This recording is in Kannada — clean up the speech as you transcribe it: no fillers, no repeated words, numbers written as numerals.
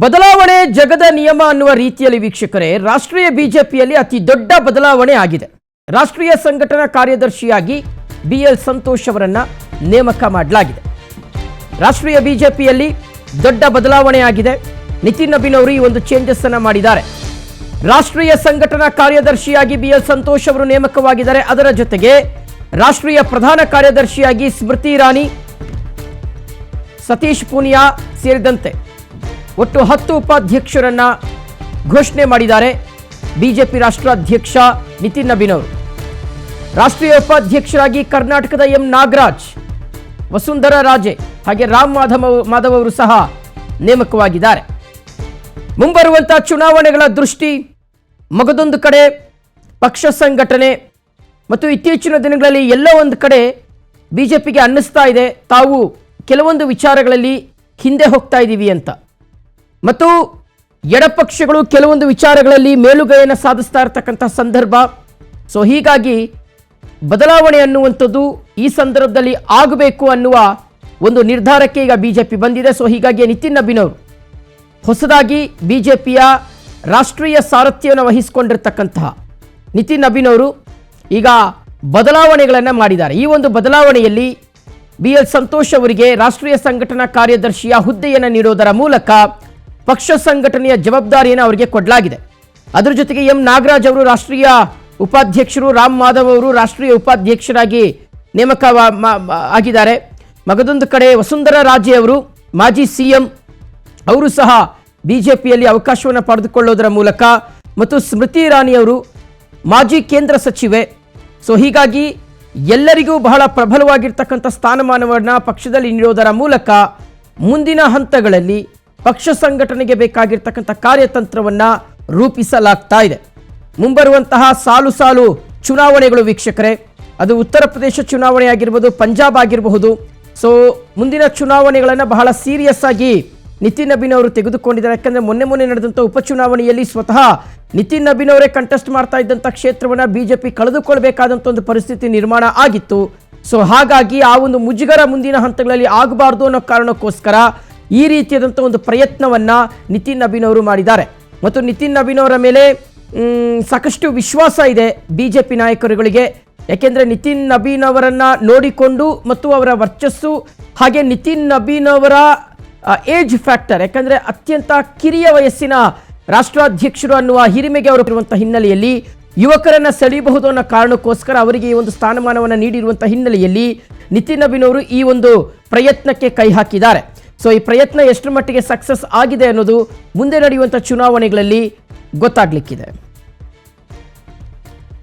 ಬದಲಾವಣೆ ಜಗದ ನಿಯಮ ಅನ್ನುವ ರೀತಿಯಲ್ಲಿ ವೀಕ್ಷಕರೇ ರಾಷ್ಟ್ರೀಯ ಬಿಜೆಪಿಯಲ್ಲಿ ಅತಿ ದೊಡ್ಡ ಬದಲಾವಣೆ ಆಗಿದೆ. ರಾಷ್ಟ್ರೀಯ ಸಂಘಟನಾ ಕಾರ್ಯದರ್ಶಿಯಾಗಿ ಬಿಎಲ್ ಸಂತೋಷ್ ಅವರನ್ನ ನೇಮಕ ಮಾಡಲಾಗಿದೆ. ರಾಷ್ಟ್ರೀಯ ಬಿಜೆಪಿಯಲ್ಲಿ ದೊಡ್ಡ ಬದಲಾವಣೆ ಆಗಿದೆ. ನಿತಿನ್ ನಬೀನ್ ಅವರು ಈ ಒಂದು ಚೇಂಜಸ್ ಅನ್ನು ಮಾಡಿದ್ದಾರೆ. ರಾಷ್ಟ್ರೀಯ ಸಂಘಟನಾ ಕಾರ್ಯದರ್ಶಿಯಾಗಿ ಬಿಎಲ್ ಸಂತೋಷ್ ಅವರು ನೇಮಕವಾಗಿದ್ದಾರೆ. ಅದರ ಜೊತೆಗೆ ರಾಷ್ಟ್ರೀಯ ಪ್ರಧಾನ ಕಾರ್ಯದರ್ಶಿಯಾಗಿ ಸ್ಮೃತಿ ಇರಾನಿ, ಸತೀಶ್ ಪೂನಿಯಾ ಸೇರಿದಂತೆ ಒಟ್ಟು 10 ಉಪಾಧ್ಯಕ್ಷರನ್ನ ಘೋಷಣೆ ಮಾಡಿದ್ದಾರೆ ಬಿಜೆಪಿ ರಾಷ್ಟ್ರಾಧ್ಯಕ್ಷ ನಿತಿನ್ ನಬೀನ್ ಅವರು. ರಾಷ್ಟ್ರೀಯ ಉಪಾಧ್ಯಕ್ಷರಾಗಿ ಕರ್ನಾಟಕದ ಎಂ ನಾಗರಾಜ್, ವಸುಂಧರಾ ರಾಜೆ ಹಾಗೆ ರಾಮ್ ಮಾಧವ್ ಅವರು ಸಹ ನೇಮಕವಾಗಿದ್ದಾರೆ. ಮುಂಬರುವಂತಹ ಚುನಾವಣೆಗಳ ದೃಷ್ಟಿ ಮಗದೊಂದು ಕಡೆ ಪಕ್ಷ ಸಂಘಟನೆ ಮತ್ತು ಇತ್ತೀಚಿನ ದಿನಗಳಲ್ಲಿ ಎಲ್ಲೋ ಒಂದು ಕಡೆ ಬಿಜೆಪಿಗೆ ಅನ್ನಿಸ್ತಾ ಇದೆ ತಾವು ಕೆಲವೊಂದು ವಿಚಾರಗಳಲ್ಲಿ ಹಿಂದೆ ಹೋಗ್ತಾ ಇದ್ದೀವಿ ಅಂತ, ಮತ್ತು ಎಡಪಕ್ಷಗಳು ಕೆಲವೊಂದು ವಿಚಾರಗಳಲ್ಲಿ ಮೇಲುಗೈಯನ್ನು ಸಾಧಿಸ್ತಾ ಇರತಕ್ಕಂಥ ಸಂದರ್ಭ. ಸೊ ಹೀಗಾಗಿ ಬದಲಾವಣೆ ಅನ್ನುವಂಥದ್ದು ಈ ಸಂದರ್ಭದಲ್ಲಿ ಆಗಬೇಕು ಅನ್ನುವ ಒಂದು ನಿರ್ಧಾರಕ್ಕೆ ಈಗ ಬಿಜೆಪಿ ಬಂದಿದೆ. ಸೊ ಹೀಗಾಗಿ ನಿತಿನ್ ನಬೀನ್ ಅವರು ಹೊಸದಾಗಿ ಬಿಜೆಪಿಯ ರಾಷ್ಟ್ರೀಯ ಸಾರಥ್ಯವನ್ನು ವಹಿಸಿಕೊಂಡಿರ್ತಕ್ಕಂತಹ ನಿತಿನ್ ನಬೀನ್ ಅವರು ಈಗ ಬದಲಾವಣೆಗಳನ್ನು ಮಾಡಿದ್ದಾರೆ. ಈ ಒಂದು ಬದಲಾವಣೆಯಲ್ಲಿ ಬಿಎಲ್ ಸಂತೋಷ್ ಅವರಿಗೆ ರಾಷ್ಟ್ರೀಯ ಸಂಘಟನಾ ಕಾರ್ಯದರ್ಶಿಯ ಹುದ್ದೆಯನ್ನು ನೀಡುವುದರ ಮೂಲಕ ಪಕ್ಷ ಸಂಘಟನೆಯ ಜವಾಬ್ದಾರಿಯನ್ನು ಅವರಿಗೆ ಕೊಡಲಾಗಿದೆ. ಅದರ ಜೊತೆಗೆ ಎಂ ನಾಗರಾಜ್ ಅವರು ರಾಷ್ಟ್ರೀಯ ಉಪಾಧ್ಯಕ್ಷರು, ರಾಮ್ ಮಾಧವ್ ಅವರು ರಾಷ್ಟ್ರೀಯ ಉಪಾಧ್ಯಕ್ಷರಾಗಿ ನೇಮಕ ಆಗಿದ್ದಾರೆ. ಮಗದೊಂದು ಕಡೆ ವಸುಂಧರಾ ರಾಜೆ ಅವರು ಮಾಜಿ ಸಿಎಂ, ಅವರು ಸಹ ಬಿಜೆಪಿಯಲ್ಲಿ ಅವಕಾಶವನ್ನು ಪಡೆದುಕೊಳ್ಳೋದರ ಮೂಲಕ, ಮತ್ತು ಸ್ಮೃತಿ ಇರಾನಿ ಅವರು ಮಾಜಿ ಕೇಂದ್ರ ಸಚಿವೆ. ಸೊ ಹೀಗಾಗಿ ಎಲ್ಲರಿಗೂ ಬಹಳ ಪ್ರಬಲವಾಗಿರ್ತಕ್ಕಂಥ ಸ್ಥಾನಮಾನವನ್ನು ಪಕ್ಷದಲ್ಲಿ ನೀಡೋದರ ಮೂಲಕ ಮುಂದಿನ ಹಂತಗಳಲ್ಲಿ ಪಕ್ಷ ಸಂಘಟನೆಗೆ ಬೇಕಾಗಿರ್ತಕ್ಕಂಥ ಕಾರ್ಯತಂತ್ರವನ್ನು ರೂಪಿಸಲಾಗ್ತಾ ಇದೆ. ಮುಂಬರುವಂತಹ ಸಾಲು ಚುನಾವಣೆಗಳು ವೀಕ್ಷಕರೇ, ಅದು ಉತ್ತರ ಪ್ರದೇಶ ಚುನಾವಣೆ ಆಗಿರ್ಬೋದು, ಪಂಜಾಬ್ ಆಗಿರಬಹುದು. ಸೊ ಮುಂದಿನ ಚುನಾವಣೆಗಳನ್ನು ಬಹಳ ಸೀರಿಯಸ್ ಆಗಿ ನಿತಿನ್ ನಬೀನ್ ಅವರು ತೆಗೆದುಕೊಂಡಿದ್ದಾರೆ. ಯಾಕಂದರೆ ಮೊನ್ನೆ ನಡೆದಂಥ ಉಪಚುನಾವಣೆಯಲ್ಲಿ ಸ್ವತಃ ನಿತಿನ್ ನಬೀನ್ ಅವರೇ ಕಂಟೆಸ್ಟ್ ಮಾಡ್ತಾ ಇದ್ದಂಥ ಕ್ಷೇತ್ರವನ್ನು ಬಿಜೆಪಿ ಕಳೆದುಕೊಳ್ಬೇಕಾದಂಥ ಒಂದು ಪರಿಸ್ಥಿತಿ ನಿರ್ಮಾಣ ಆಗಿತ್ತು. ಸೊ ಹಾಗಾಗಿ ಆ ಒಂದು ಮುಜುಗರ ಮುಂದಿನ ಹಂತಗಳಲ್ಲಿ ಆಗಬಾರ್ದು ಅನ್ನೋ ಕಾರಣಕ್ಕೋಸ್ಕರ ಈ ರೀತಿಯಾದಂಥ ಒಂದು ಪ್ರಯತ್ನವನ್ನು ನಿತಿನ್ ನಬೀನ್ ಅವರು ಮಾಡಿದ್ದಾರೆ. ಮತ್ತು ನಿತಿನ್ ನಬೀನ್ ಅವರ ಮೇಲೆ ಸಾಕಷ್ಟು ವಿಶ್ವಾಸ ಇದೆ ಬಿಜೆಪಿ ನಾಯಕರುಗಳಿಗೆ. ಯಾಕೆಂದರೆ ನಿತಿನ್ ನಬೀನ್ ಅವರನ್ನು ನೋಡಿಕೊಂಡು ಮತ್ತು ಅವರ ವರ್ಚಸ್ಸು ಹಾಗೆ ನಿತಿನ್ ನಬೀನ್ ಅವರ ಏಜ್ ಫ್ಯಾಕ್ಟರ್, ಯಾಕಂದರೆ ಅತ್ಯಂತ ಕಿರಿಯ ವಯಸ್ಸಿನ ರಾಷ್ಟ್ರಾಧ್ಯಕ್ಷರು ಅನ್ನುವ ಹಿರಿಮೆಗೆ ಅವರು ಇರುವಂಥ ಹಿನ್ನೆಲೆಯಲ್ಲಿ ಯುವಕರನ್ನು ಸೆಳೆಯಬಹುದು ಅನ್ನೋ ಕಾರಣಕ್ಕೋಸ್ಕರ ಅವರಿಗೆ ಈ ಒಂದು ಸ್ಥಾನಮಾನವನ್ನು ನೀಡಿರುವಂಥ ಹಿನ್ನೆಲೆಯಲ್ಲಿ ನಿತಿನ್ ನಬೀನ್ ಅವರು ಈ ಒಂದು ಪ್ರಯತ್ನಕ್ಕೆ ಕೈ ಹಾಕಿದ್ದಾರೆ. ಸೊ ಈ ಪ್ರಯತ್ನ ಎಷ್ಟು ಮಟ್ಟಿಗೆ ಸಕ್ಸಸ್ ಆಗಿದೆ ಅನ್ನೋದು ಮುಂದೆ ನಡೆಯುವಂಥ ಚುನಾವಣೆಗಳಲ್ಲಿ ಗೊತ್ತಾಗಲಿಕ್ಕಿದೆ.